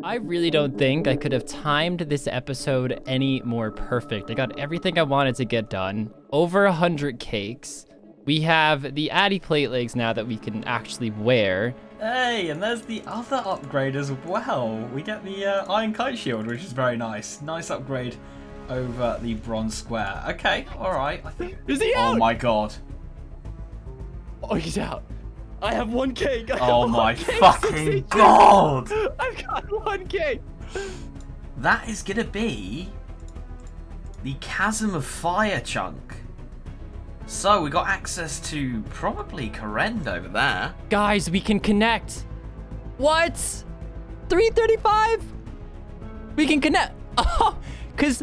I really don't think I could have timed this episode any more perfect. I got everything I wanted to get done. Over 100 cakes. We have the Addy plate legs now that we can actually wear. Hey, and there's the other upgrade as well. We get the Iron Kite Shield, which is very nice. Nice upgrade over the Bronze Square. Okay, alright. I think. Is he out? Oh my god. Oh, he's out. I have one cake. Oh my fucking god! I've got one cake. That is gonna be the Chasm of Fire chunk. So we got access to probably Korend over there. Guys, we can connect. What? 335? We can connect. Oh, because...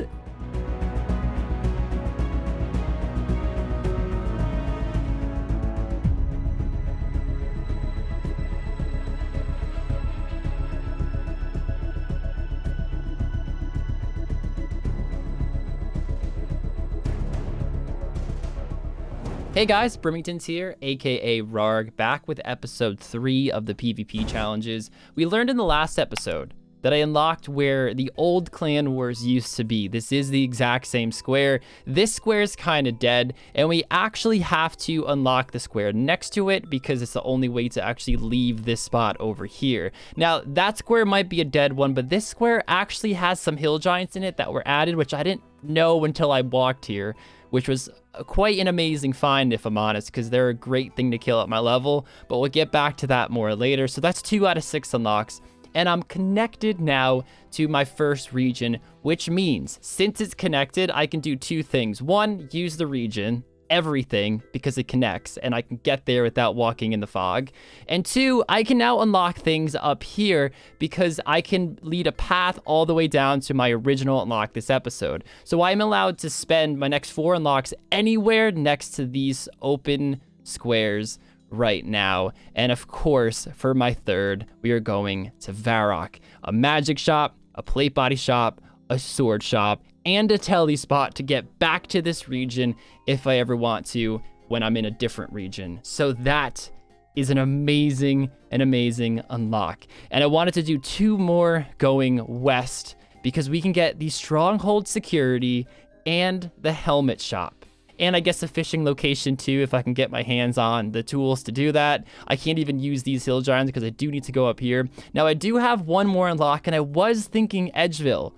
Hey guys, Brimington's here, aka Rargh, back with episode 3 of the PvP challenges. We learned in the last episode that I unlocked where the old clan wars used to be. This is the exact same square. This square is kind of dead, and we actually have to unlock the square next to it because it's the only way to actually leave this spot over here. Now, that square might be a dead one, but this square actually has some hill giants in it that were added, which I didn't know until I walked here, which was quite an amazing find, if I'm honest, because they're a great thing to kill at my level, but we'll get back to that more later. So that's 2 out of 6 unlocks, and I'm connected now to my first region, which means since it's connected, I can do 2 things. 1, use the region, everything, because it connects, and I can get there without walking in the fog. And 2, I can now unlock things up here because I can lead a path all the way down to my original unlock this episode. So I'm allowed to spend my next 4 unlocks anywhere next to these open squares right now. And of course, for my 3rd, we are going to Varrock, a magic shop, a plate body shop, a sword shop, and a tele spot to get back to this region if I ever want to when I'm in a different region. So that is an amazing unlock. And I wanted to do 2 more going west because we can get the stronghold security and the helmet shop. And I guess a fishing location too, if I can get my hands on the tools to do that. I can't even use these hill giants because I do need to go up here. Now I do have 1 more unlock, and I was thinking Edgeville,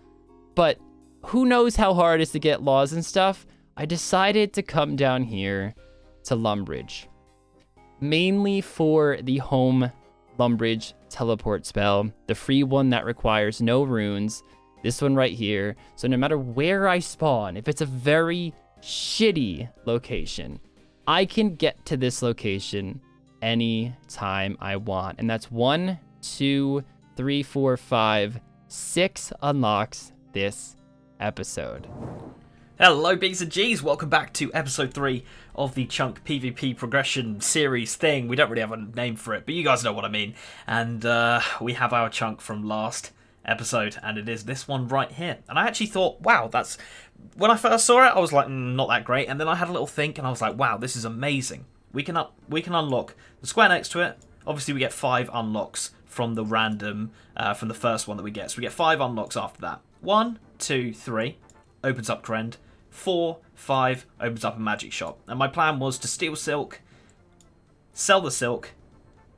but who knows how hard it is to get laws and stuff. I decided to come down here to Lumbridge, mainly for the home Lumbridge teleport spell, the free one that requires no runes, this one right here. So no matter where I spawn, if it's a very shitty location, I can get to this location anytime I want. And that's 1, 2, 3, 4, 5, 6 unlocks this episode. Hello B's and G's, welcome back to episode 3 of the Chunk PvP progression series thing. We don't really have a name for it, but you guys know what I mean. And we have our chunk from last episode, and it is this one right here. And I actually thought, wow, that's... When I first saw it, I was like, not that great. And then I had a little think, and I was like, wow, this is amazing. We can unlock the square next to it. Obviously, we get 5 unlocks from the random, from the first one that we get. So we get 5 unlocks after that. 1, 2, 3 opens up Korend. 4, 5 opens up a magic shop. And my plan was to steal silk, sell the silk,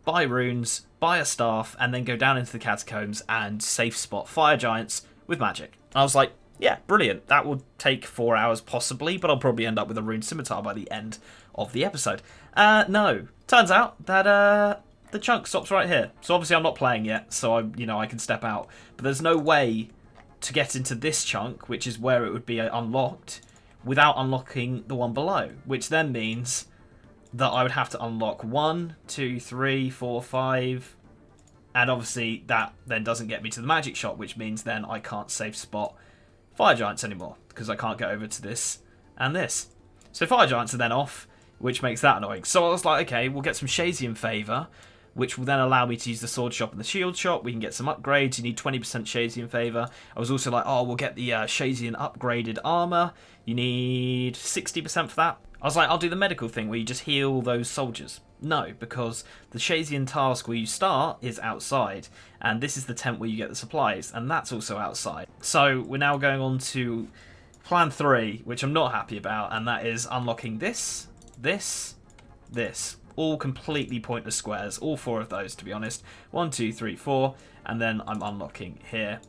buy runes, buy a staff, and then go down into the catacombs and safe spot fire giants with magic. I was like, yeah, brilliant. That will take 4 hours possibly, but I'll probably end up with a rune scimitar by the end of the episode. No. Turns out that the chunk stops right here. So obviously I'm not playing yet, so I can step out. But there's no way to get into this chunk, which is where it would be unlocked, without unlocking the one below, which then means that I would have to unlock 1, 2, 3, 4, 5, and obviously that then doesn't get me to the magic shop, which means then I can't safe spot fire giants anymore, because I can't get over to this and this. So fire giants are then off, which makes that annoying. So I was like, okay, we'll get some Shazian favour, which will then allow me to use the sword shop and the shield shop. We can get some upgrades. You need 20% Shazian favour. I was also like, oh, we'll get the Shazian upgraded armour. You need 60% for that. I was like, I'll do the medical thing where you just heal those soldiers. No, because the Shazian task where you start is outside, and this is the tent where you get the supplies, and that's also outside. So we're now going on to plan 3, which I'm not happy about, and that is unlocking this, this, this. All completely pointless squares, all 4 of those, to be honest. 1, 2, 3, 4, and then I'm unlocking here.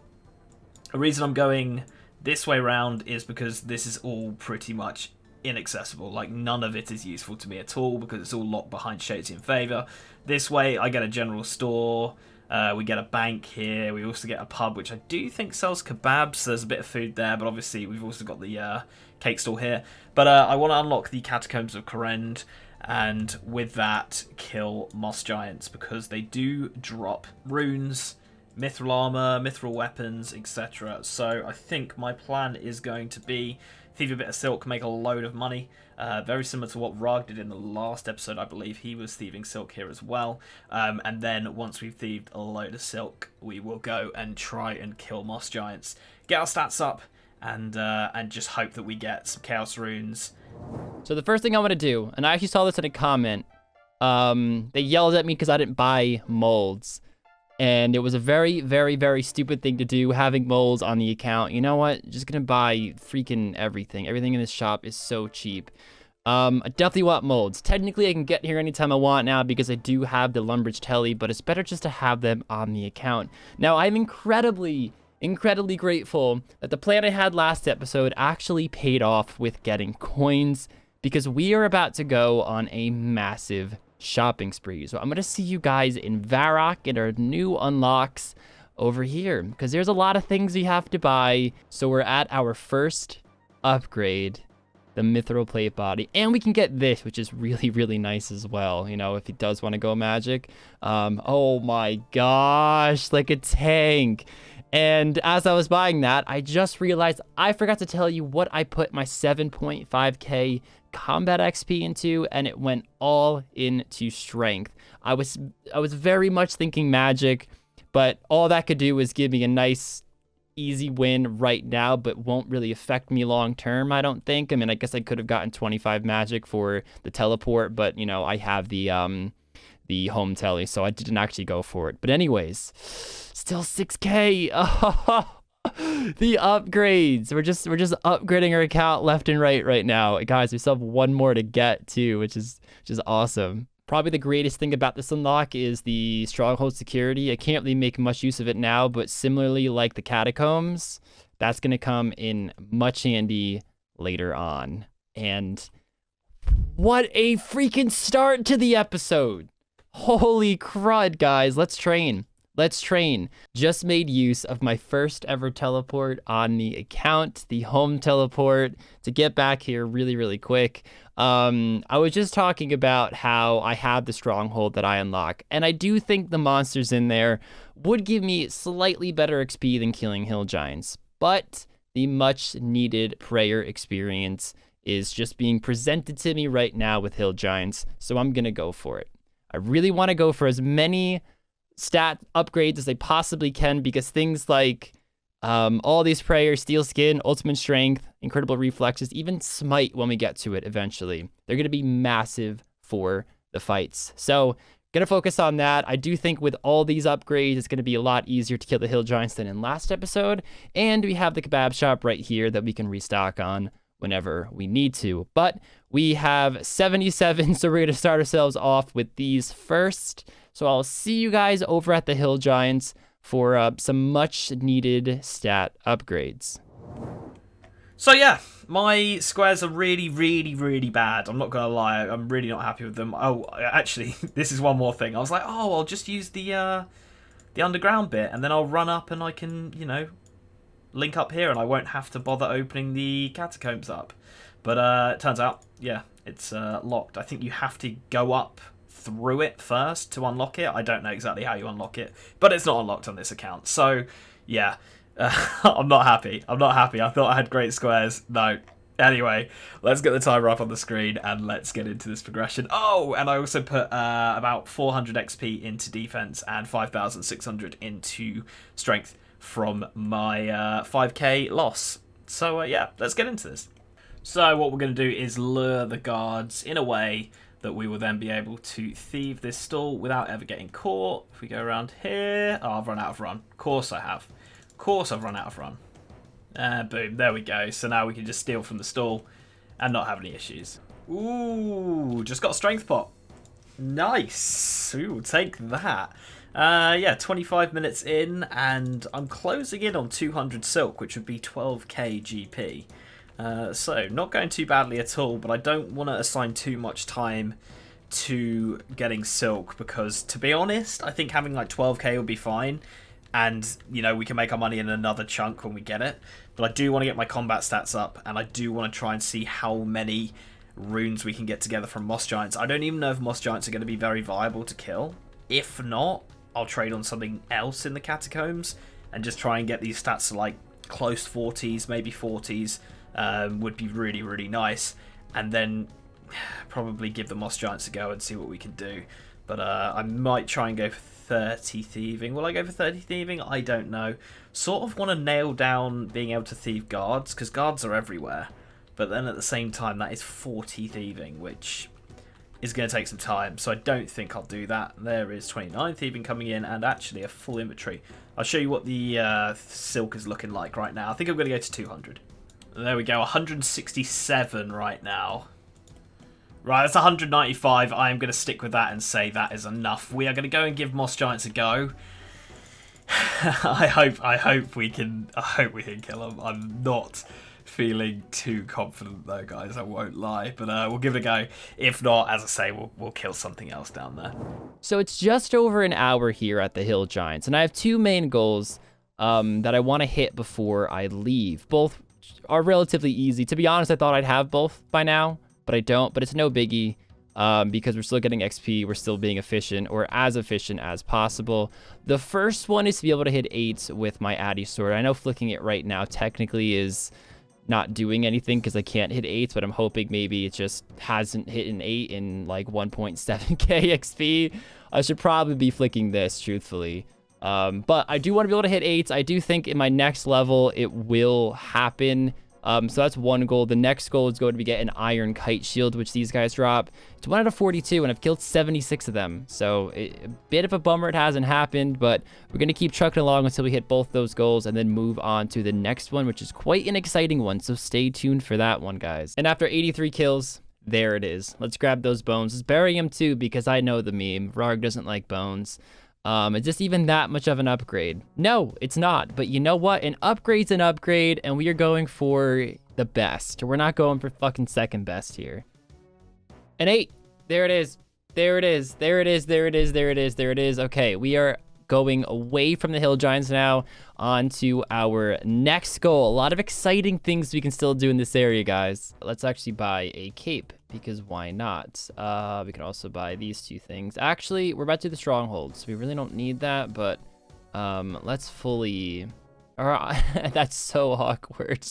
The reason I'm going this way round is because this is all pretty much inaccessible. Like, none of it is useful to me at all because it's all locked behind Shazian Favour. This way I get a general store, we get a bank here, we also get a pub which I do think sells kebabs, so there's a bit of food there, but obviously we've also got the cake store here. But I want to unlock the Catacombs of Korend, and with that kill Moss Giants because they do drop runes, mithril armor, mithril weapons, etc. So I think my plan is going to be thieve a bit of silk, make a load of money. Very similar to what Rargh did in the last episode, I believe. He was thieving silk here as well. And then once we've thieved a load of silk, we will go and try and kill Moss Giants. Get our stats up and just hope that we get some Chaos Runes. So the first thing I want to do, and I actually saw this in a comment, they yelled at me because I didn't buy molds. And it was a very, very, very stupid thing to do, having molds on the account. You know what? Just gonna buy freaking everything. Everything in this shop is so cheap. I definitely want molds. Technically, I can get here anytime I want now because I do have the Lumbridge Telly, but it's better just to have them on the account. Now, I'm incredibly grateful that the plan I had last episode actually paid off with getting coins, because we are about to go on a massive shopping spree. So I'm going to see you guys in Varrock and our new unlocks over here, because there's a lot of things we have to buy. So we're at our first upgrade, the Mithril Plate Body, and we can get this, which is really, really nice as well, you know, if he does want to go magic. Oh my gosh, like a tank. And as I was buying that, I just realized I forgot to tell you what I put my 7.5k combat XP into, and it went all into strength. I was very much thinking magic, but all that could do was give me a nice easy win right now, but won't really affect me long term, I don't think. I mean, I guess I could have gotten 25 magic for the teleport, but you know, I have the home telly, so I didn't actually go for it. But anyways, still 6k. The upgrades. We're just upgrading our account left and right now, guys. We still have one more to get too, which is awesome. Probably the greatest thing about this unlock is the stronghold security. I can't really make much use of it now, but similarly like the catacombs, that's gonna come in much handy later on. And what a freaking start to the episode! Holy crud, guys. Let's train. Let's train. Just made use of my first ever teleport on the account, the home teleport, to get back here really, really quick. I was just talking about how I have the stronghold that I unlock, and I do think the monsters in there would give me slightly better XP than killing hill giants, but the much needed prayer experience is just being presented to me right now with hill giants, so I'm gonna go for it. I really want to go for as many stat upgrades as I possibly can, because things like all these prayers, steel skin, ultimate strength, incredible reflexes, even smite when we get to it eventually, they're going to be massive for the fights. So going to focus on that. I do think with all these upgrades, it's going to be a lot easier to kill the hill giants than in last episode. And we have the kebab shop right here that we can restock on whenever we need to. But we have 77, so we're going to start ourselves off with these first. So I'll see you guys over at the hill giants for some much needed stat upgrades. So yeah, my squares are really, really, really bad. I'm not going to lie, I'm really not happy with them. Oh, actually, this is one more thing. I was like, oh, I'll just use the underground bit, and then I'll run up and I can, you know, link up here and I won't have to bother opening the catacombs up. But it turns out, yeah, it's locked. I think you have to go up through it first to unlock it. I don't know exactly how you unlock it, but it's not unlocked on this account. So yeah, I'm not happy. I thought I had great squares. No. Anyway, let's get the timer up on the screen and let's get into this progression. Oh, and I also put about 400 XP into defense and 5,600 into strength from my 5k loss. So yeah, let's get into this. So what we're going to do is lure the guards in a way that we will then be able to thieve this stall without ever getting caught. If we go around here... Oh, I've run out of run. Of course I have. Of course I've run out of run. Boom, there we go. So now we can just steal from the stall and not have any issues. Ooh, just got a strength pot. Nice. Ooh, take that. Yeah, 25 minutes in, and I'm closing in on 200 silk, which would be 12k GP. So, not going too badly at all, but I don't want to assign too much time to getting silk, because, to be honest, I think having like 12k would be fine, and, you know, we can make our money in another chunk when we get it, but I do want to get my combat stats up, and I do want to try and see how many runes we can get together from Moss Giants. I don't even know if Moss Giants are going to be very viable to kill. If not, I'll trade on something else in the Catacombs, and just try and get these stats to, like, close 40s, maybe 40s, would be really, really nice, and then probably give the Moss Giants a go and see what we can do. But I might try and go for 30 thieving. Will I go for 30 thieving? I don't know. Sort of want to nail down being able to thieve guards, because guards are everywhere, but then at the same time that is 40 thieving, which is going to take some time, so I don't think I'll do that. There is 29 thieving coming in, and actually a full inventory. I'll show you what the silk is looking like right now. I think I'm going to go to 200. There we go, 167 right now. Right, that's 195. I am going to stick with that and say that is enough. We are going to go and give Moss Giants a go. I hope we can kill them. I'm not feeling too confident though, guys. I won't lie, but we'll give it a go. If not, as I say, we'll kill something else down there. So it's just over an hour here at the Hill Giants, and I have two main goals that I want to hit before I leave. Both are relatively easy. To be honest, I thought I'd have both by now, but I don't. But it's no biggie because we're still getting XP. We're still being efficient, or as efficient as possible. The first one is to be able to hit 8 with my Addy Sword. I know flicking it right now technically is not doing anything because I can't hit 8, but I'm hoping maybe it just hasn't hit an 8 in like 1.7k XP. I should probably be flicking this, truthfully. But I do want to be able to hit 8s. I do think in my next level it will happen. So that's one goal. The next goal is going to be get an iron kite shield, which these guys drop. It's 1 out of 42, and I've killed 76 of them. So a bit of a bummer it hasn't happened, but we're going to keep trucking along until we hit both those goals and then move on to the next one, which is quite an exciting one. So stay tuned for that one, guys. And after 83 kills, there it is. Let's grab those bones. Let's bury them too, because I know the meme. Rargh doesn't like bones. Is this even that much of an upgrade? No, it's not. But you know what? An upgrade's an upgrade, and we are going for the best. We're not going for fucking second best here. An 8. There it is. There it is. There it is. There it is. There it is. There it is. Okay, we are going away from the Hill Giants now on to our next goal. A lot of exciting things we can still do in this area, guys. Let's actually buy a cape, because why not? We can also buy these two things. Actually, we're about to do the strongholds. We really don't need that, but let's fully... That's so awkward.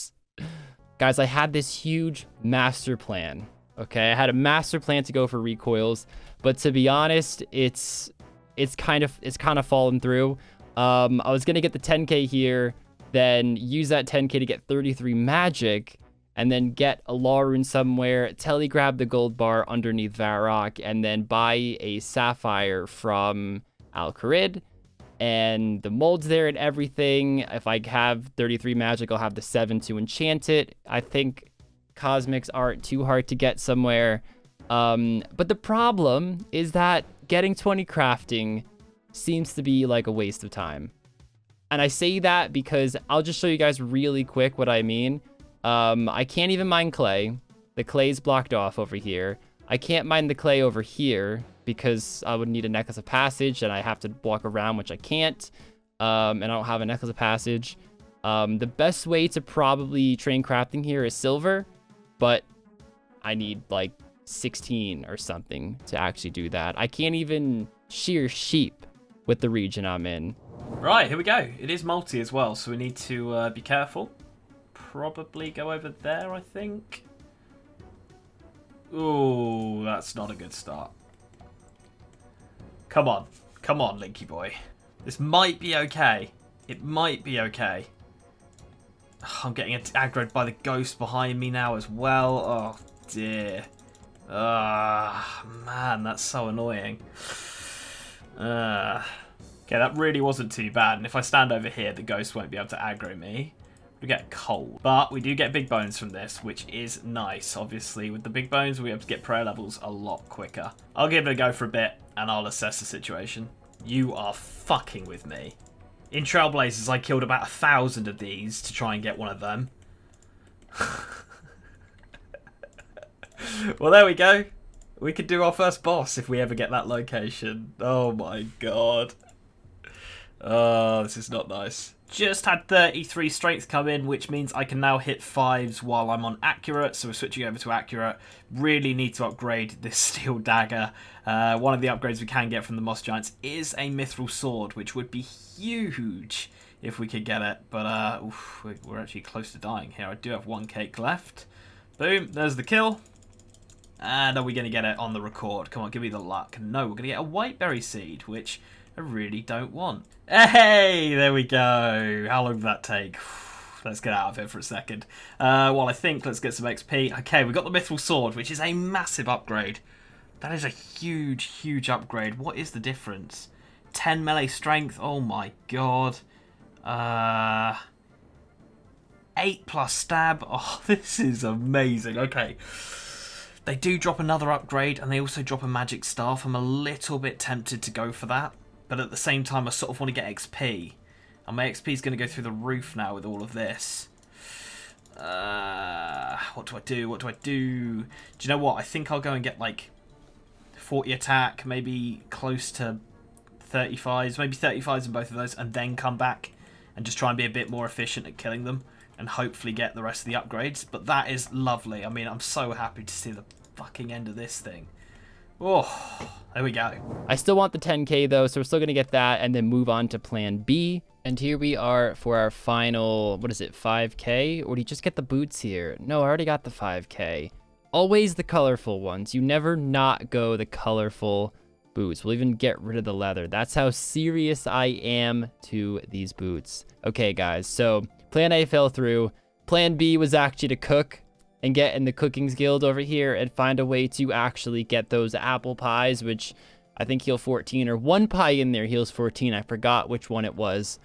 Guys, I had this huge master plan, okay? I had a master plan to go for recoils, but to be honest, it's kind of fallen through. I was gonna get the 10k here, then use that 10k to get 33 magic, and then get a law rune somewhere, telegrab the gold bar underneath Varrock, and then buy a sapphire from Al-Kharid, and the mold's there and everything. If I have 33 magic, I'll have the 7 to enchant it. I think cosmics aren't too hard to get somewhere. But the problem is that getting 20 crafting seems to be like a waste of time. And I say that because I'll just show you guys really quick what I mean. I can't even mine clay. The clay's blocked off over here. I can't mine the clay over here because I would need a necklace of passage and I have to walk around, which I can't. And I don't have a necklace of passage. The best way to probably train crafting here is silver, but I need like 16 or something to actually do that. I can't even shear sheep with the region I'm in. Right, here we go. It is multi as well, so we need to be careful. Probably go over there, I think. Ooh, that's not a good start. Come on, Linky boy. This might be okay. It might be okay. I'm getting aggroed by the ghost behind me now as well. Oh, dear. Ah, man, that's so annoying. Okay, that really wasn't too bad. And if I stand over here, the ghost won't be able to aggro me. We get cold. But we do get big bones from this, which is nice. Obviously, with the big bones, we'll be able to get prayer levels a lot quicker. I'll give it a go for a bit, and I'll assess the situation. You are fucking with me. In Trailblazers, I killed about 1,000 of these to try and get one of them. Well, there we go. We could do our first boss if we ever get that location. Oh my god. Oh, this is not nice. Just had 33 strength come in, which means I can now hit 5s while I'm on accurate. So we're switching over to accurate. Really need to upgrade this steel dagger. One of the upgrades we can get from the Moss Giants is a mithril sword, which would be huge if we could get it. But oof, we're actually close to dying here. I do have 1 cake left. Boom, there's the kill. And are we going to get it on the record? Come on, give me the luck. No, we're going to get a whiteberry seed, which I really don't want. Hey, there we go. How long did that take? Let's get out of here for a second. Well, I think let's get some XP. Okay, we got the mithril sword, which is a massive upgrade. That is a huge, huge upgrade. What is the difference? 10 melee strength. Oh my god. 8 plus stab. Oh, this is amazing. Okay. They do drop another upgrade, and they also drop a magic staff. I'm a little bit tempted to go for that. But at the same time, I sort of want to get XP. And my XP is going to go through the roof now with all of this. What do I do? What do I do? Do you know what? I think I'll go and get like 40 attack, maybe close to 35s, maybe 35s in both of those, and then come back and just try and be a bit more efficient at killing them and hopefully get the rest of the upgrades. But that is lovely. I mean, I'm so happy to see the fucking end of this thing. Oh, there we go. I still want the 10k though, so we're still going to get that and then move on to plan B. And here we are for our final, what is it, 5k? Or do you just get the boots here? No, I already got the 5k. Always the colorful ones. You never not go the colorful boots. We'll even get rid of the leather. That's how serious I am to these boots. Okay, guys, so plan A fell through. Plan B was actually to cook and get in the Cooking's Guild over here and find a way to actually get those apple pies, which I think heal 14, or one pie in there heals 14. I forgot which one it was.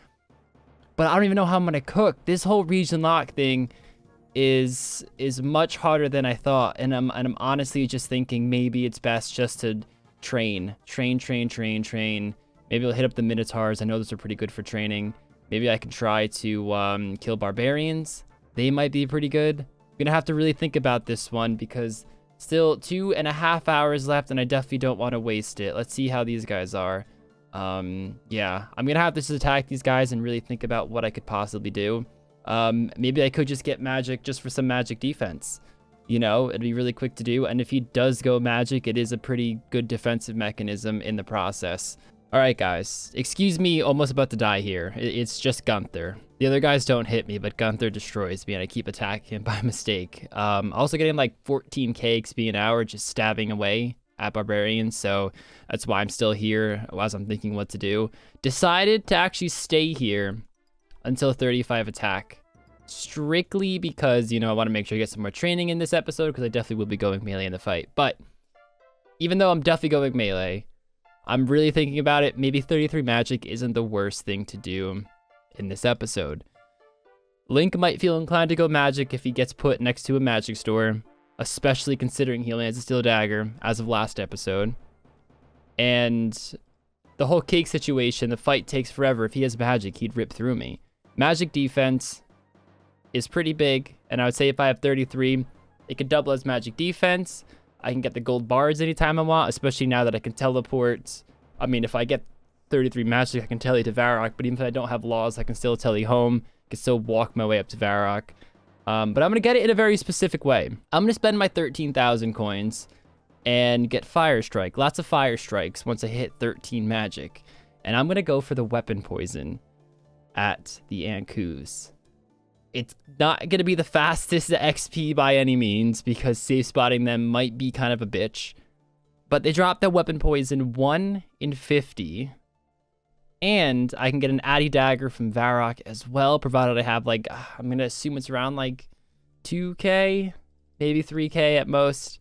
But I don't even know how I'm going to cook. This whole region lock thing is much harder than I thought. And I'm honestly just thinking maybe it's best just to train. Maybe I'll hit up the Minotaurs. I know those are pretty good for training. Maybe I can try to kill barbarians. They might be pretty good. I'm gonna have to really think about this one because still 2.5 hours left and I definitely don't want to waste it. Let's see how these guys are. Yeah, I'm gonna have to just attack these guys and really think about what I could possibly do. Maybe I could just get magic just for some magic defense. You know, it'd be really quick to do. And if he does go magic, it is a pretty good defensive mechanism in the process. All right, guys, excuse me, almost about to die here. It's just Gunther. The other guys don't hit me, but Gunther destroys me, and I keep attacking him by mistake. Also getting like 14k XP an hour just stabbing away at barbarians, so that's why I'm still here as I'm thinking what to do. Decided to actually stay here until 35 attack, strictly because, you know, I want to make sure I get some more training in this episode, because I definitely will be going melee in the fight. But even though I'm definitely going melee, I'm really thinking about it. Maybe 33 magic isn't the worst thing to do in this episode. Link might feel inclined to go magic if he gets put next to a magic store, especially considering he only has a steel dagger as of last episode. And the whole cake situation, the fight takes forever. If he has magic, he'd rip through me. Magic defense is pretty big, and I would say if I have 33, it could double as magic defense. I can get the gold bars anytime I want, especially now that I can teleport. I mean, if I get 33 magic, I can tele to Varrock, but even if I don't have laws, I can still tele home. I can still walk my way up to Varrock. But I'm going to get it in a very specific way. I'm going to spend my 13,000 coins and get Fire Strike. Lots of Fire Strikes once I hit 13 magic. And I'm going to go for the weapon poison at the Ankus. It's not going to be the fastest XP by any means, because safe spotting them might be kind of a bitch. But they dropped the weapon poison 1 in 50. And I can get an Addy Dagger from Varrock as well, provided I have like, I'm going to assume it's around like 2k, maybe 3k at most.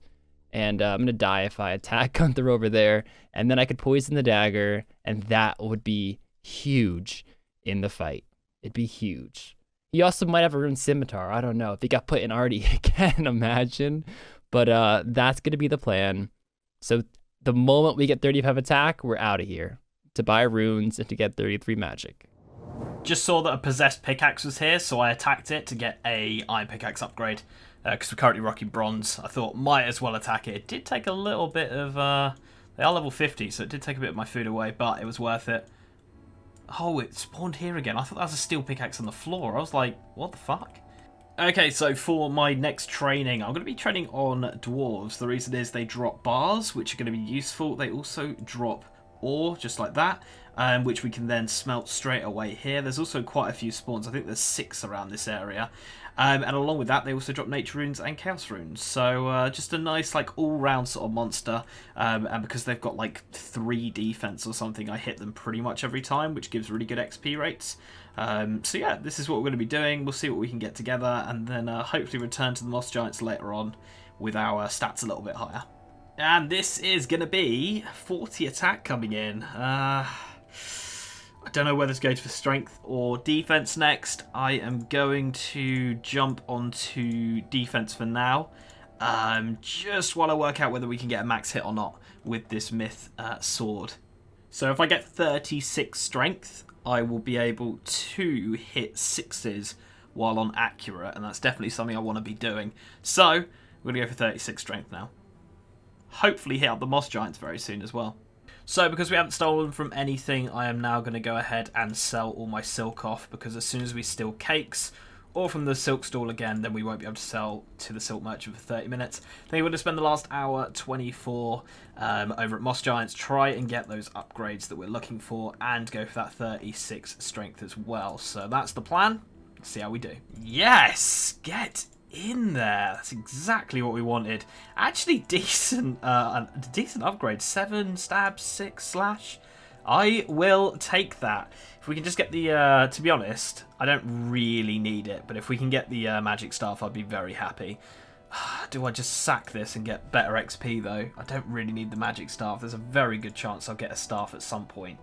And I'm going to die if I attack Gunther over there. And then I could poison the dagger, and that would be huge in the fight. It'd be huge. He also might have a rune scimitar. I don't know. If he got put in Artie, I can't imagine. But that's going to be the plan. So the moment we get 35 attack, we're out of here to buy runes and to get 33 magic. Just saw that a possessed pickaxe was here, so I attacked it to get a iron pickaxe upgrade. Because we're currently rocking bronze. I thought might as well attack it. It did take a little bit of... they are level 50, so it did take a bit of my food away, but it was worth it. Oh, it spawned here again. I thought that was a steel pickaxe on the floor. I was like, what the fuck? Okay, so for my next training, I'm going to be training on dwarves. The reason is they drop bars, which are going to be useful. They also drop ore, just like that, which we can then smelt straight away here. There's also quite a few spawns. I think there's 6 around this area. And along with that, they also drop nature runes and chaos runes. So just a nice, like, all-round sort of monster. And because they've got, like, 3 defense or something, I hit them pretty much every time, which gives really good XP rates. So yeah, this is what we're going to be doing. We'll see what we can get together, and then hopefully return to the Moss Giants later on with our stats a little bit higher. And this is going to be 40 attack coming in. I don't know whether to go for strength or defense next. I am going to jump onto defense for now, just while I work out whether we can get a max hit or not with this myth sword. So if I get 36 strength, I will be able to hit 6s while on accurate, and that's definitely something I want to be doing. So we're going to go for 36 strength now. Hopefully hit up the Moss Giants very soon as well. So because we haven't stolen from anything, I am now going to go ahead and sell all my silk off, because as soon as we steal cakes or from the silk stall again, then we won't be able to sell to the silk merchant for 30 minutes. Then we're going to spend the last hour 24 over at Moss Giants, try and get those upgrades that we're looking for, and go for that 36 strength as well. So that's the plan. Let's see how we do. Yes! Get in there. That's exactly what we wanted. Actually decent upgrade. 7 stab, 6 slash. I will take that. If we can just get the to be honest, I don't really need it, but if we can get the magic staff, I'd be very happy. Do I just sack this and get better XP though? I don't really need the magic staff. There's a very good chance I'll get a staff at some point.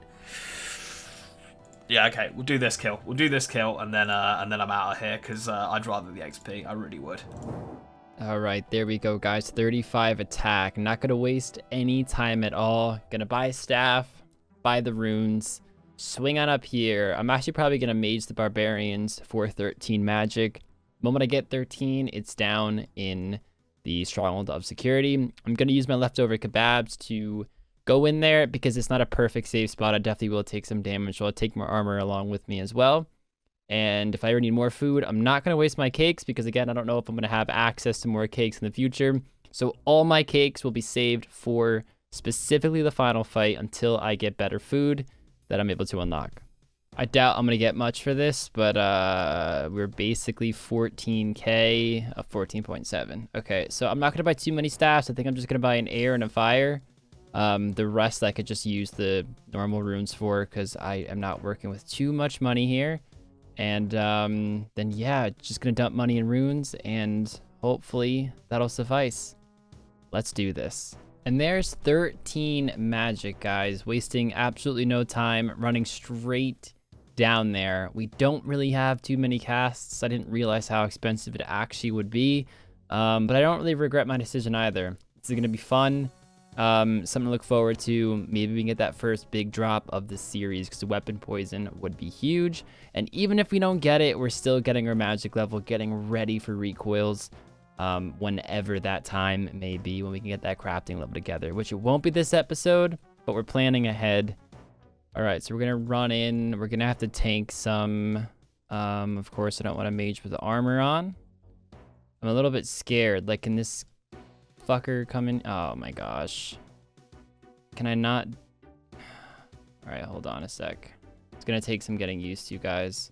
Yeah, okay, we'll do this kill. We'll do this kill, and then I'm out of here, because I'd rather the XP. I really would. All right, there we go, guys. 35 attack. Not going to waste any time at all. Going to buy staff, buy the runes, swing on up here. I'm actually probably going to mage the barbarians for 13 magic. The moment I get 13, it's down in the Stronghold of Security. I'm going to use my leftover kebabs to go in there, because it's not a perfect safe spot. I definitely will take some damage, so I'll take more armor along with me as well. And if I ever need more food, I'm not going to waste my cakes, because again, I don't know if I'm going to have access to more cakes in the future. So all my cakes will be saved for specifically the final fight until I get better food that I'm able to unlock. I doubt I'm going to get much for this, but we're basically 14k of 14.7. Okay, so I'm not going to buy too many staffs. I think I'm just going to buy an air and a fire. The rest I could just use the normal runes for, because I am not working with too much money here. And then yeah, just gonna dump money in runes, and hopefully that'll suffice. Let's do this. And there's 13 magic, guys, wasting absolutely no time, running straight down there. We don't really have too many casts. I didn't realize how expensive it actually would be, but I don't really regret my decision either. This is gonna be fun. Something to look forward to. Maybe we can get that first big drop of the series, because the weapon poison would be huge. And even if we don't get it, we're still getting our magic level, getting ready for recoils whenever that time may be, when we can get that crafting level together, which it won't be this episode, but we're planning ahead. All right, so we're gonna run in. We're gonna have to tank some. Of course, I don't want to mage with the armor on. I'm a little bit scared. Like, can this fucker coming? Oh my gosh. Can I not? All right, hold on a sec. It's gonna take some getting used to, guys.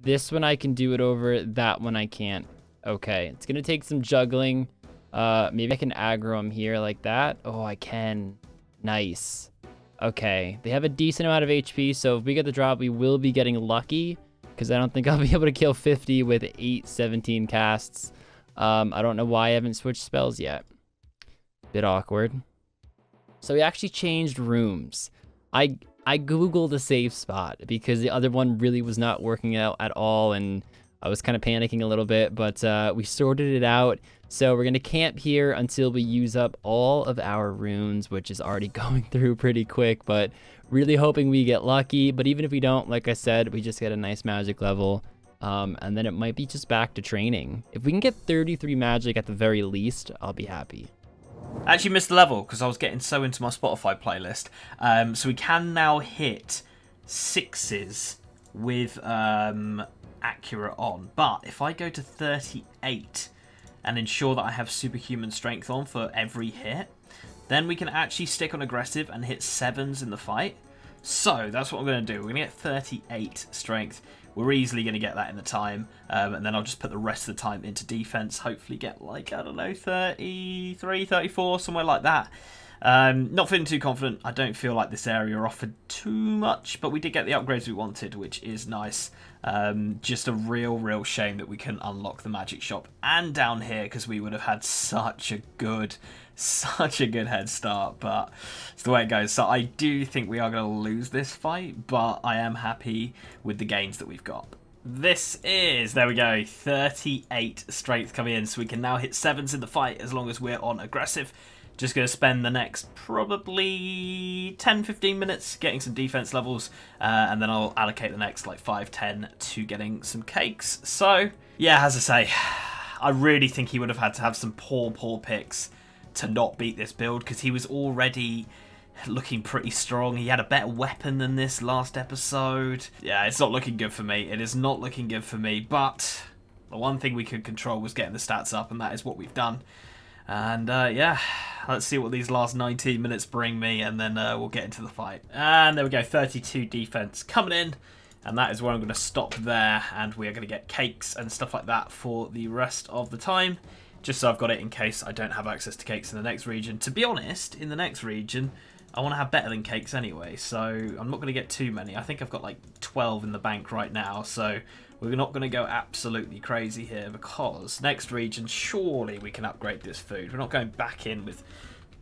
This one I can do it over, that one I can't. Okay, it's gonna take some juggling. Maybe I can aggro him here like that. Oh, I can. Nice. Okay, they have a decent amount of HP, so if we get the drop, we will be getting lucky, because I don't think I'll be able to kill 50 with 817 casts. I don't know why I haven't switched spells yet. Bit awkward. So we actually changed rooms. I googled a safe spot because the other one really was not working out at all, and I was kind of panicking a little bit, but we sorted it out. So we're gonna camp here until we use up all of our runes, which is already going through pretty quick, but really hoping we get lucky. But even if we don't, like I said, we just get a nice magic level. And then it might be just back to training. If we can get 33 magic at the very least, I'll be happy. I actually missed the level because I was getting so into my Spotify playlist. So we can now hit 6s with accurate on. But if I go to 38 and ensure that I have superhuman strength on for every hit, then we can actually stick on aggressive and hit 7s in the fight. So that's what I'm going to do. We're going to get 38 strength. We're easily going to get that in the time, and then I'll just put the rest of the time into defense, hopefully get like, I don't know, 33, 34, somewhere like that. Not feeling too confident. I don't feel like this area offered too much, but we did get the upgrades we wanted, which is nice. Just a real shame that we couldn't unlock the magic shop and down here, because we would have had such a good head start, but it's the way it goes. So I do think we are going to lose this fight, but I am happy with the gains that we've got. This is, there we go, 38 strength coming in, so we can now hit 7s in the fight as long as we're on aggressive. Just going to spend the next probably 10-15 minutes getting some defense levels, and then I'll allocate the next like 5-10 to getting some cakes. So yeah, as I say, I really think he would have had to have some poor picks to not beat this build, because he was already looking pretty strong. He had a better weapon than this last episode. Yeah, it's not looking good for me. It is not looking good for me, but the one thing we could control was getting the stats up, and that is what we've done. And yeah, let's see what these last 19 minutes bring me, and then we'll get into the fight. And there we go, 32 defense coming in, and that is where I'm going to stop there, and we are going to get cakes and stuff like that for the rest of the time, just so I've got it in case I don't have access to cakes in the next region. To be honest, in the next region, I want to have better than cakes anyway, so I'm not going to get too many. I think I've got like 12 in the bank right now, so we're not going to go absolutely crazy here, because next region, surely we can upgrade this food. We're not going back in with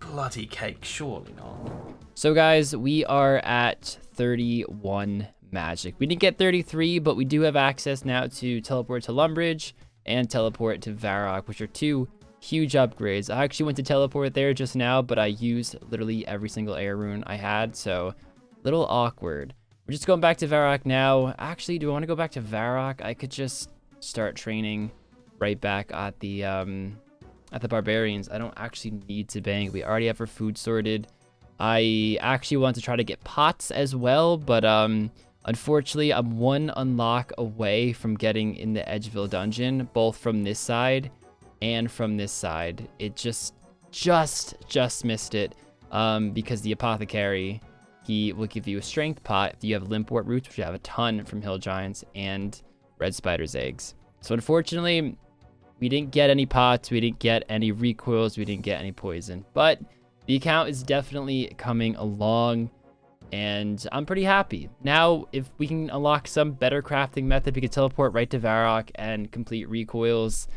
bloody cake, surely not. So guys, we are at 31 magic. We didn't get 33, but we do have access now to teleport to Lumbridge and teleport to Varrock, which are two huge upgrades. I actually went to teleport there just now, but I used literally every single air rune I had, so a little awkward. We're just going back to Varrock now. Actually, do I want to go back to Varrock? I could just start training right back at the Barbarians. I don't actually need to bank. We already have our food sorted. I actually want to try to get pots as well, but unfortunately, I'm one unlock away from getting in the Edgeville dungeon, both from this side and from this side. It just missed it, because the apothecary, he will give you a strength pot if you have limpwort roots, which you have a ton from hill giants, and red spider's eggs. So unfortunately, we didn't get any pots, we didn't get any recoils, we didn't get any poison, but the account is definitely coming along, and I'm pretty happy. Now, if we can unlock some better crafting method, we can teleport right to Varrock and complete recoils.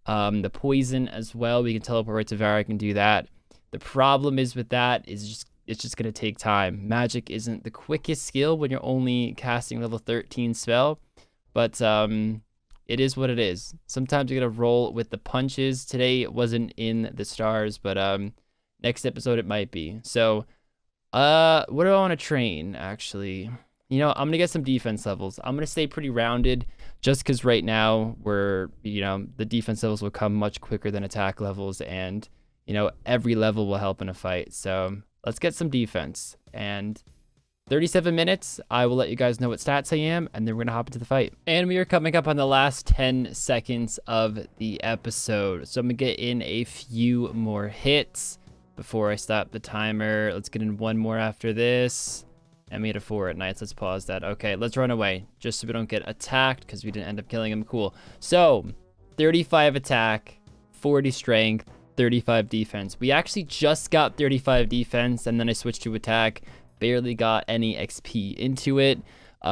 The poison as well, we can teleport right to Varrock and do that. The problem is with that is it's just going to take time. Magic isn't the quickest skill when you're only casting level 13 spell, but it is what it is. Sometimes you got to roll with the punches. Today it wasn't in the stars, but next episode it might be. So what do I want to train, actually? You know, I'm going to get some defense levels. I'm going to stay pretty rounded, just because right now we're, you know, the defense levels will come much quicker than attack levels, and, you know, every level will help in a fight. So let's get some defense. And 37 minutes, I will let you guys know what stats I am, and then we're going to hop into the fight. And we are coming up on the last 10 seconds of the episode. So I'm going to get in a few more hits before I stop the timer. Let's get in one more after this. And we had a 4 at night. So let's pause that. Okay, let's run away, just so we don't get attacked, because we didn't end up killing him. Cool. So 35 attack, 40 strength, 35 defense. We actually just got 35 defense, and then I switched to attack Barely got any XP into it.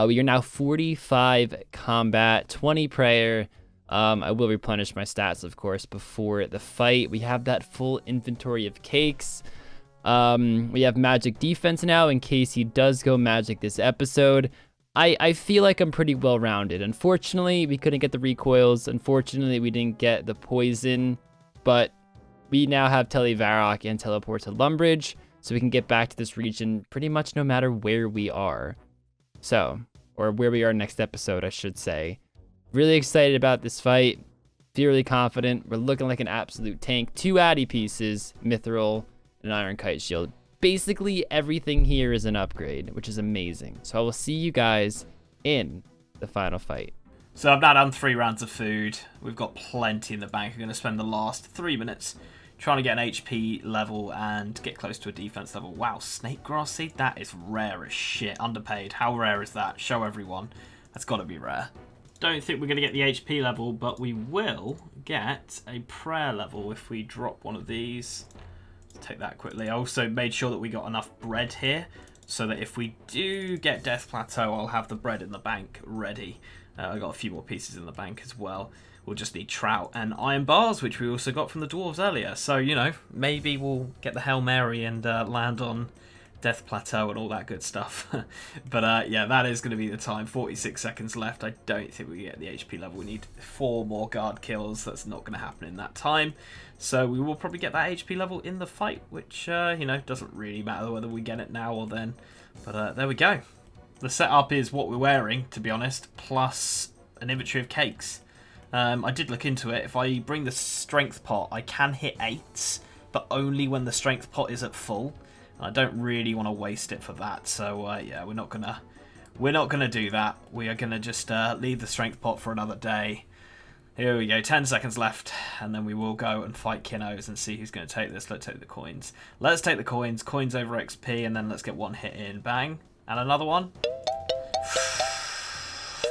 We are now 45 combat, 20 prayer. I will replenish my stats, of course, before the fight. We have that full inventory of cakes. We have magic defense now in case he does go magic this episode. I feel like I'm pretty well-rounded. Unfortunately, we couldn't get the recoils. Unfortunately, we didn't get the poison. But we now have Televarrock and teleport to Lumbridge, so we can get back to this region pretty much no matter where we are. So, or where we are next episode, I should say. Really excited about this fight. Feel confident. We're looking like an absolute tank. 2 Addy pieces, Mithril, and an Iron Kite Shield. Basically, everything here is an upgrade, which is amazing. So I will see you guys in the final fight. So I've now done 3 rounds of food. We've got plenty in the bank. I'm going to spend the last 3 minutes trying to get an HP level and get close to a defense level. Wow, snake grass seed? That is rare as shit. Underpaid. How rare is that? Show everyone. That's got to be rare. Don't think we're going to get the HP level, but we will get a prayer level if we drop one of these. Let's take that quickly. I also made sure that we got enough bread here so that if we do get Death Plateau, I'll have the bread in the bank ready. I got a few more pieces in the bank as well. We'll just need trout and iron bars, which we also got from the dwarves earlier. So, you know, maybe we'll get the Hail Mary and land on Death Plateau and all that good stuff. But yeah, that is going to be the time. 46 seconds left. I don't think we get the HP level. We need 4 more guard kills. That's not going to happen in that time. So we will probably get that HP level in the fight, which, you know, doesn't really matter whether we get it now or then. But there we go. The setup is what we're wearing, to be honest, plus an inventory of cakes. I did look into it. If I bring the strength pot, I can hit 8s, but only when the strength pot is at full. And I don't really want to waste it for that. So yeah, we're not gonna do that. We are gonna just leave the strength pot for another day. Here we go. 10 seconds left, and then we will go and fight Kinnos and see who's going to take this. Let's take the coins. Let's take the coins. Coins over XP, and then let's get 1 hit in. Bang, and another one.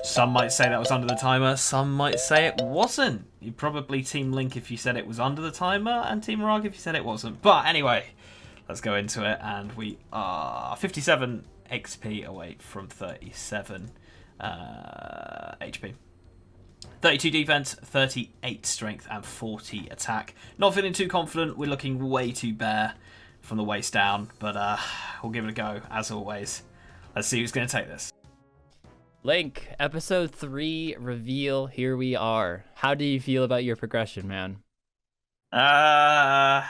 Some might say that was under the timer, some might say it wasn't. You'd probably Team Link if you said it was under the timer, and Team Rargh if you said it wasn't. But anyway, let's go into it, and we are 57 XP away from 37 HP. 32 defense, 38 strength, and 40 attack. Not feeling too confident, we're looking way too bare from the waist down, but we'll give it a go, as always. Let's see who's going to take this. Link, episode 3 reveal. Here we are. How do you feel about your progression, man? That's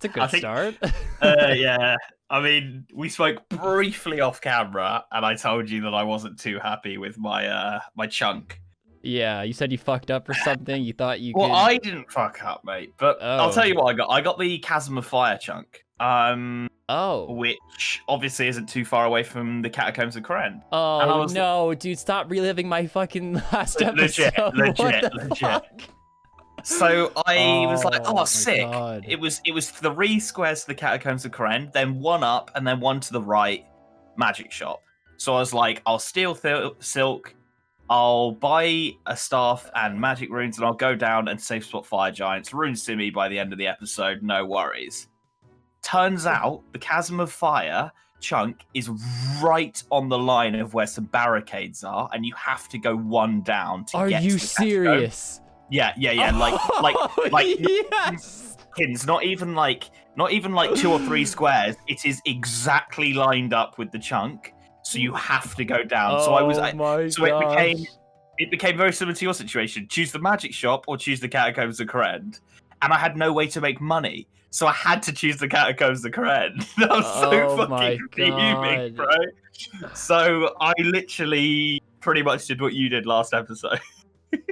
a good start. Yeah. I mean, we spoke briefly off camera, and I told you that I wasn't too happy with my my chunk. Yeah, you said you fucked up or something. You thought you Well, could... I didn't fuck up, mate. But I'll tell you what I got. I got the Chasm of Fire chunk. Which obviously isn't too far away from the Catacombs of Karen. Oh, no, dude, stop reliving my fucking last episode. Legit. Fuck? So I was like, oh, sick. God. It was 3 squares to the Catacombs of Karen, then 1 up, and then 1 to the right, magic shop. So I was like, I'll steal silk, I'll buy a staff and magic runes, and I'll go down and safe spot fire giants, rune Simi by the end of the episode, no worries. Turns out the Chasm of Fire chunk is right on the line of where some barricades are, and you have to go 1 down to get to the Are you serious? Yeah. Oh, Like yes. Pins, not even like 2 or 3 squares. It is exactly lined up with the chunk, so you have to go down. It became very similar to your situation. Choose the magic shop or choose the Catacombs of Karen. And I had no way to make money, so I had to choose the Catacombs of Karen. That was so fucking fuming, bro. So I literally pretty much did what you did last episode.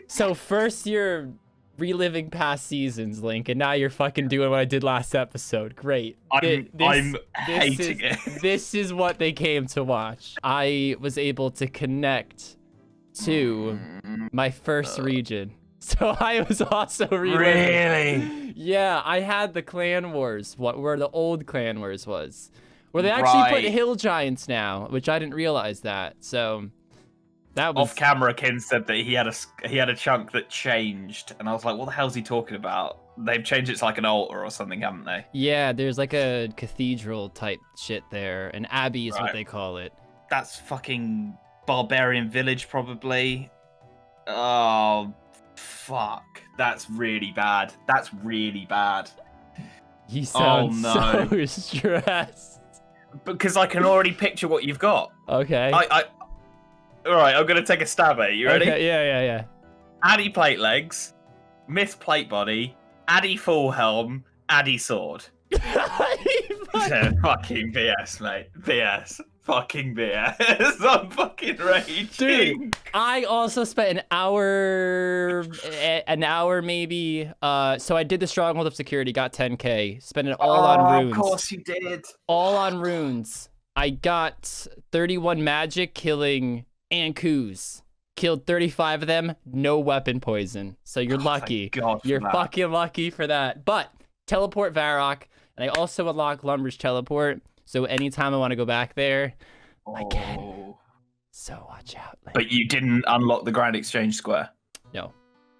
So first you're reliving past seasons, Link, and now you're fucking doing what I did last episode. Great. I'm hating it. This is what they came to watch. I was able to connect to my first region. So I was also reliving. Really? Yeah, I had the Clan Wars, where the old Clan Wars was. Where they actually put hill giants now, which I didn't realize that. So That was Off camera, Ken said that he had a chunk that changed, and I was like, "What the hell's he talking about?" They've changed it to like an altar or something, haven't they? Yeah, there's like a cathedral type shit there. An abbey is what Right. they call it. That's fucking barbarian village, probably. Oh, fuck. That's really bad. That's really bad. You sound no. so stressed. Because I can already picture what you've got. Okay. All right, I'm gonna take a stab at it. You ready? Okay, yeah. Addy plate legs, myth plate body, Addy full helm, Addy sword. Fucking BS, mate. BS. Fucking BS. I'm fucking raging. Dude, I also spent an hour maybe. So I did the Stronghold of Security, got 10k, spent it all on runes. Of course you did. All on runes. I got 31 magic, killing Ankus. Killed 35 of them, no weapon poison. So you're lucky. You're fucking lucky for that. But teleport Varrock, and I also unlock Lumber's teleport. So anytime I want to go back there, I can. So watch out. Link. But you didn't unlock the Grand Exchange Square. No.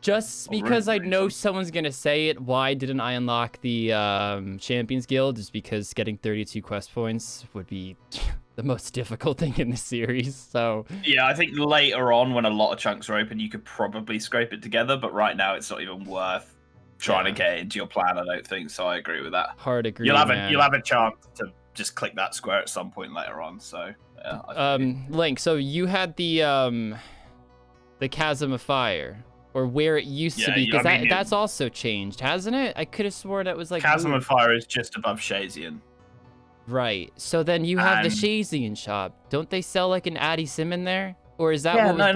Just because I know someone's going to say it, why didn't I unlock the Champions Guild? Is because getting 32 quest points would be the most difficult thing in the series. So yeah, I think later on when a lot of chunks are open, you could probably scrape it together. But right now, it's not even worth trying to get into your plan. I don't think so. I agree with that. Hard agree. You'll have a chance to just click that square at some point later on. So yeah. Link. So you had the Chasm of Fire. Or where it used to be, because that's also changed, hasn't it? I could have sworn it was like... Chasm of Fire is just above Shazian. Right. So then you have the Shazian shop. Don't they sell like an Addy Sim in there? Or is that what was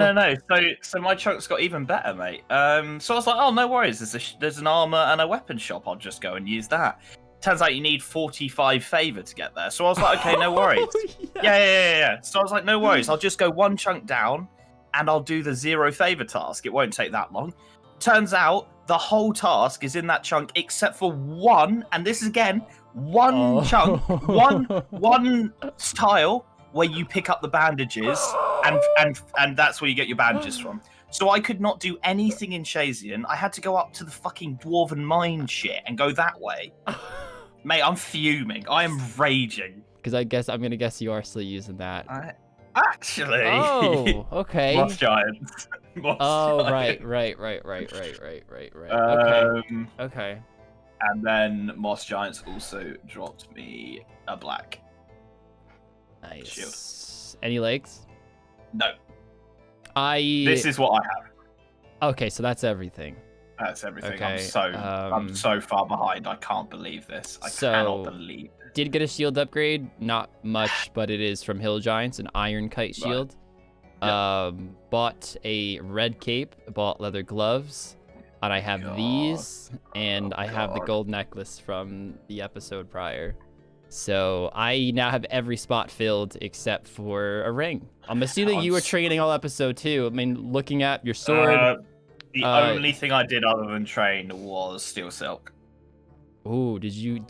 no. So my chunks got even better, mate. So I was like, oh, no worries. There's an armor and a weapon shop. I'll just go and use that. Turns out you need 45 favor to get there. So I was like, okay, no worries. Yeah. So I was like, no worries. I'll just go one chunk down. And I'll do the 0 favor task. It won't take that long. Turns out the whole task is in that chunk except for one, and this is again one chunk, one tile where you pick up the bandages, and that's where you get your bandages from. So I could not do anything in Shazian. I had to go up to the fucking dwarven mine shit and go that way. Mate, I'm fuming. I am raging. Because I'm gonna guess you are still using that. Actually. Oh, okay. Moss Giants. Right. Okay. And then Moss Giants also dropped me a black. Nice. Shield. Any legs? No. This is what I have. Okay, so that's everything. That's everything. Okay, I'm so far behind. I can't believe this. I cannot believe this. Did get a shield upgrade, not much, but it is from Hill Giants, an Iron Kite shield. Right. Bought a red cape, bought leather gloves, and I have these, and I have the gold necklace from the episode prior. So I now have every spot filled except for a ring. I'm assuming you were training all episode 2. I mean, looking at your sword. The only thing I did other than train was Steel Silk. Oh, do you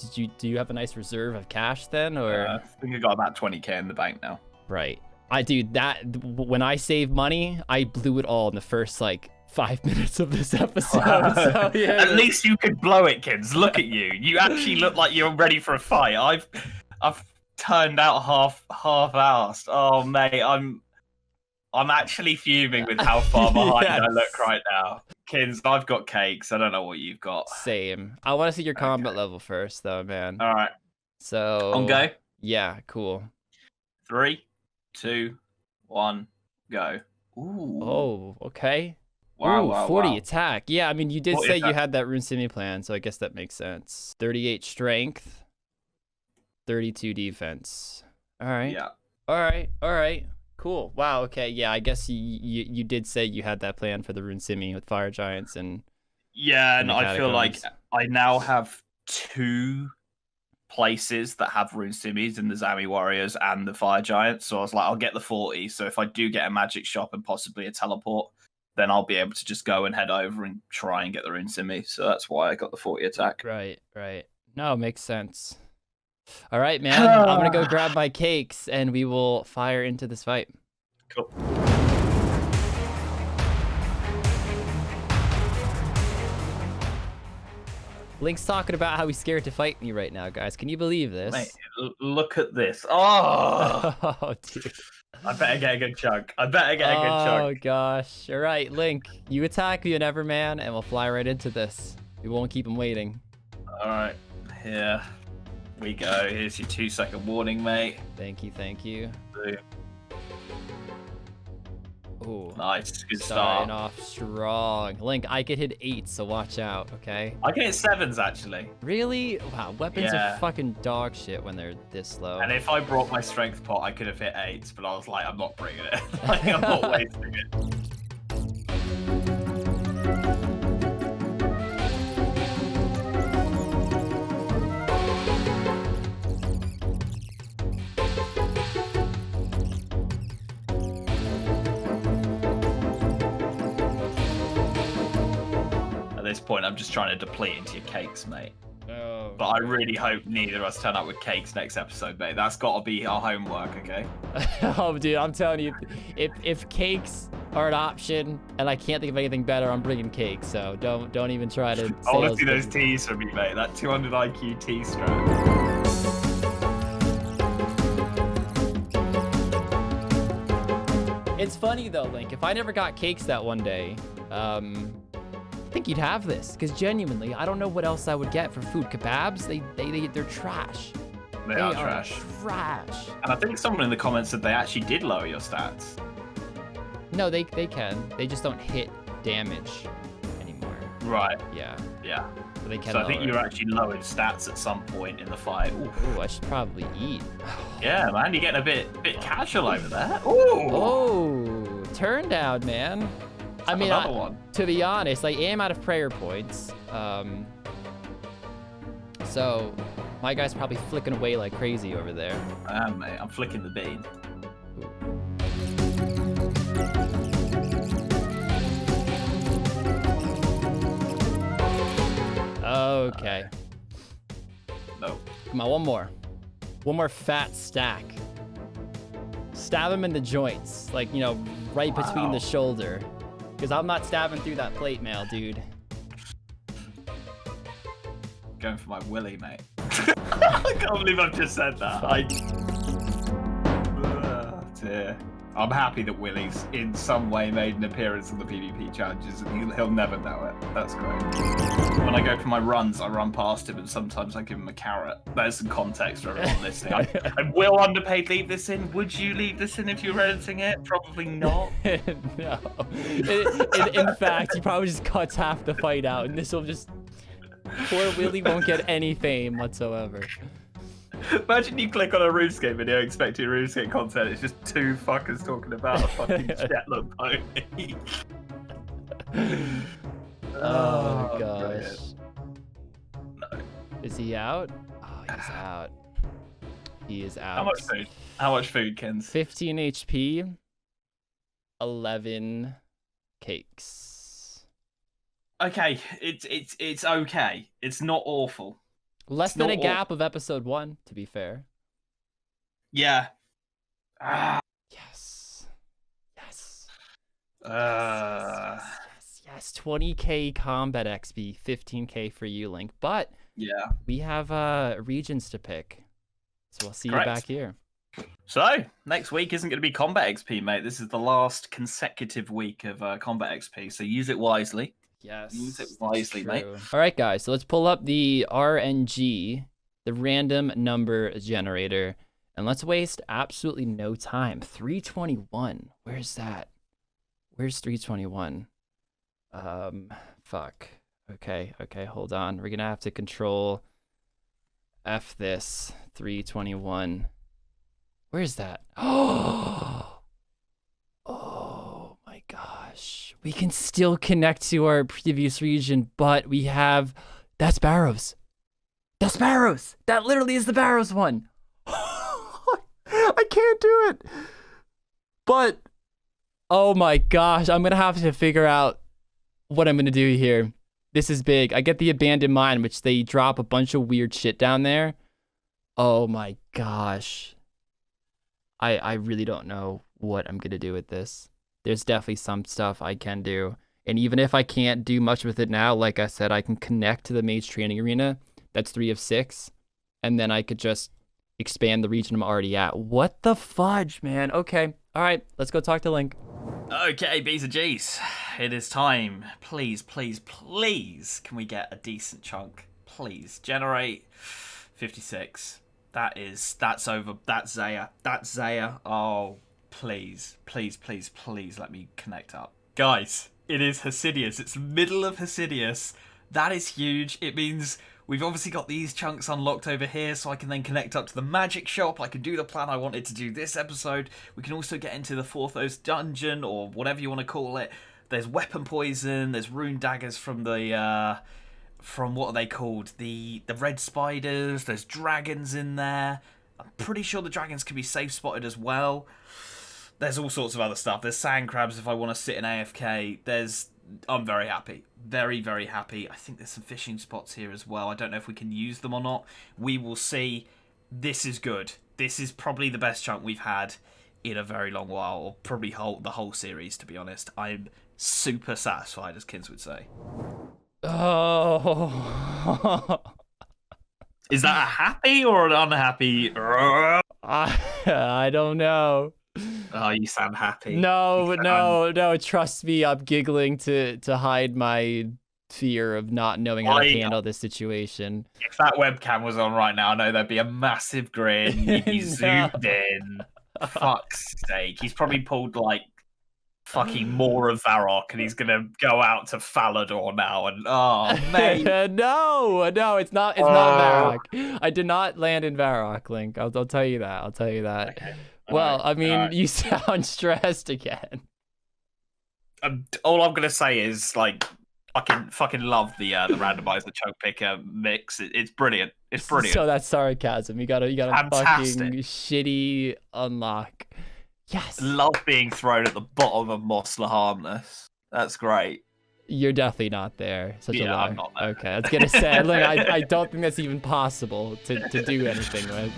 have a nice reserve of cash then, or? I think I got about 20k in the bank now. Right. When I save money, I blew it all in the first like 5 minutes of this episode. So, yeah. At least you could blow it, kids. Look at you. You actually look like you're ready for a fight. I've turned out half-assed. Oh mate, I'm actually fuming with how far behind I look right now. Kins, I've got cakes. I don't know what you've got. Same. I want to see your combat level first, though, man. All right. So. On go? Yeah, cool. 3, 2, 1, go. Ooh. Oh, okay. Wow, 40 attack. Yeah, I mean, you did say you had that Rune Simi plan, so I guess that makes sense. 38 strength, 32 defense. All right. Yeah. All right. Cool. Wow. Okay. Yeah. I guess you did say you had that plan for the Rune Simi with Fire Giants and. Yeah, and I feel like I now have 2 places that have Rune Simis in the Zami Warriors and the Fire Giants. So I was like, I'll get the 40. So if I do get a magic shop and possibly a teleport, then I'll be able to just go and head over and try and get the Rune Simi. So that's why I got the 40 attack. Right. No, makes sense. All right, man. I'm going to go grab my cakes and we will fire into this fight. Cool. Link's talking about how he's scared to fight me right now, guys. Can you believe this? Mate, look at this. Oh, Oh, dude. I better get a good chunk. I better get a good Oh, chunk. gosh. All right, Link. You attack the Neverman, and we'll fly right into this. We won't keep him waiting. All right, here we go. Here's your 2-second warning, mate. Thank you, thank you. Ooh. Nice, good Starting start. off strong. Link, I could hit 8, so watch out, okay? I can hit 7s, actually. Really? Wow, weapons Yeah. are fucking dog shit when they're this low. And if I brought my strength pot, I could have hit 8s, but I was like, I'm not bringing it. Like, I'm not wasting it. At this point, I'm just trying to deplete into your cakes, mate. Oh, But I really hope neither of us turn up with cakes next episode, mate. That's got to be our homework, okay? oh, dude, I'm telling you, if cakes are an option and I can't think of anything better, I'm bringing cakes. So don't even try to. I want to see those teas from you, mate. That 200 IQ tea strap. It's funny though, Link. If I never got cakes that one day, I think you'd have this. Because genuinely, I don't know what else I would get for food. Kebabs, they're trash. They are trash. Trash. And I think someone in the comments said they actually did lower your stats. No, they can. They just don't hit damage anymore. Right. Yeah. Yeah. But they can. So I think lower you it. actually lowered stats at some point in the fight. Ooh. Ooh, I should probably eat. Yeah, man, you're getting a bit casual over there. Ooh. Oh, turn down, man. I mean, Another one. to be honest, I am out of prayer points. So my guy's probably flicking away like crazy over there. Mate, I'm flicking the bean. Okay. No. Come on, one more. One more fat stack. Stab him in the joints, like, you know, right between the shoulder. Because I'm not stabbing through that plate mail, dude. Going for my willy, mate. I can't believe I've just said that. Dear. I'm happy that Willie's in some way made an appearance in the PvP challenges, and he'll never know it. That's great. When I go for my runs, I run past him, and sometimes I give him a carrot. There's some context for everyone listening. I will underpaid leave this in. Would you leave this in if you were editing it? Probably not. No. In fact, he probably just cuts half the fight out, and this will just... Poor Willie won't get any fame whatsoever. Imagine you click on a RuneScape video expecting RuneScape content. It's just two fuckers talking about a fucking Shetland pony. Oh, gosh. Brilliant. No. Is he out? Oh, he's out. He is out. How much food? How much food, Kens? 15 HP, 11 cakes. Okay, it's okay. It's not awful. Less It's than a not gap of episode 1, to be fair. Yeah. Yes. Yes. Yes. 20k combat XP, 15k for you, Link. But Yeah. we have regions to pick. So we'll see Correct. you back here. So, next week isn't going to be combat XP, mate. This is the last consecutive week of combat XP, so use it wisely. Yes. Use it that's wisely, mate. true. All right, guys. So let's pull up the RNG, the random number generator, and let's waste absolutely no time. 321. Where's that? Where's 321? Fuck. Okay, hold on. We're gonna have to control F this. 321. Where's that? Oh my gosh. We can still connect to our previous region, but we have... That's Barrows. That's Barrows. That literally is the Barrows one. I can't do it. But, oh my gosh, I'm going to have to figure out what I'm going to do here. This is big. I get the abandoned mine, which they drop a bunch of weird shit down there. Oh my gosh. I really don't know what I'm going to do with this. There's definitely some stuff I can do. And even if I can't do much with it now, like I said, I can connect to the Mage Training Arena. That's 3 of 6. And then I could just expand the region I'm already at. What the fudge, man? Okay. All right. Let's go talk to Link. Okay, B's and G's. It is time. Please, please, please, can we get a decent chunk? Please. Generate 56. That's over. That's Zaya. That's Zaya. Oh, please, please, please, please let me connect up. Guys, it is Hasidius. It's middle of Hasidius. That is huge. It means we've obviously got these chunks unlocked over here, so I can then connect up to the magic shop. I can do the plan I wanted to do this episode. We can also get into the Forthos dungeon, or whatever you want to call it. There's weapon poison. There's rune daggers from the from what are they called? The red spiders. There's dragons in there. I'm pretty sure the dragons can be safe spotted as well. There's all sorts of other stuff. There's sand crabs if I want to sit in AFK. I'm very happy. Very, very happy. I think there's some fishing spots here as well. I don't know if we can use them or not. We will see. This is good. This is probably the best chunk we've had in a very long while, or probably the whole series, to be honest. I'm super satisfied, as Kins would say. Oh. Is that a happy or an unhappy? I don't know. Oh, you sound happy. No. Trust me, I'm giggling to hide my fear of not knowing how to handle this situation. If that webcam was on right now, I know there'd be a massive grin. You'd be zoomed in. Fuck's sake. He's probably pulled like fucking more of Varrock, and he's gonna go out to Falador now. And oh, mate. no, it's not Varrock. I did not land in Varrock, Link. I'll tell you that. Okay. Well, right. I mean, you sound stressed again. All I'm gonna say is like, I can fucking love the randomizer choke picker mix. It's brilliant. It's brilliant. So that's sarcasm. You got a Fantastic. fucking shitty unlock. Yes. Love being thrown at the bottom of Mosler Harmless. That's great. You're definitely not there. Such a lie. I'm not there. Okay, I was gonna say, look, I don't think that's even possible to do anything with.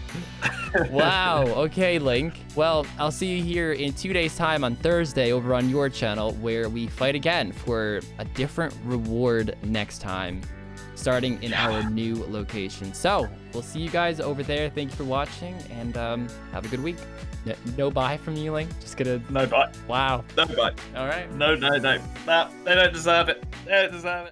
Wow. Okay, Link. Well, I'll see you here in 2 days' time on Thursday over on your channel, where we fight again for a different reward next time, starting in our new location. So we'll see you guys over there. Thank you for watching, and have a good week. No bye from you, Link. Just gonna. No bye. Wow. No bye. All right. No. They don't deserve it. They don't deserve it.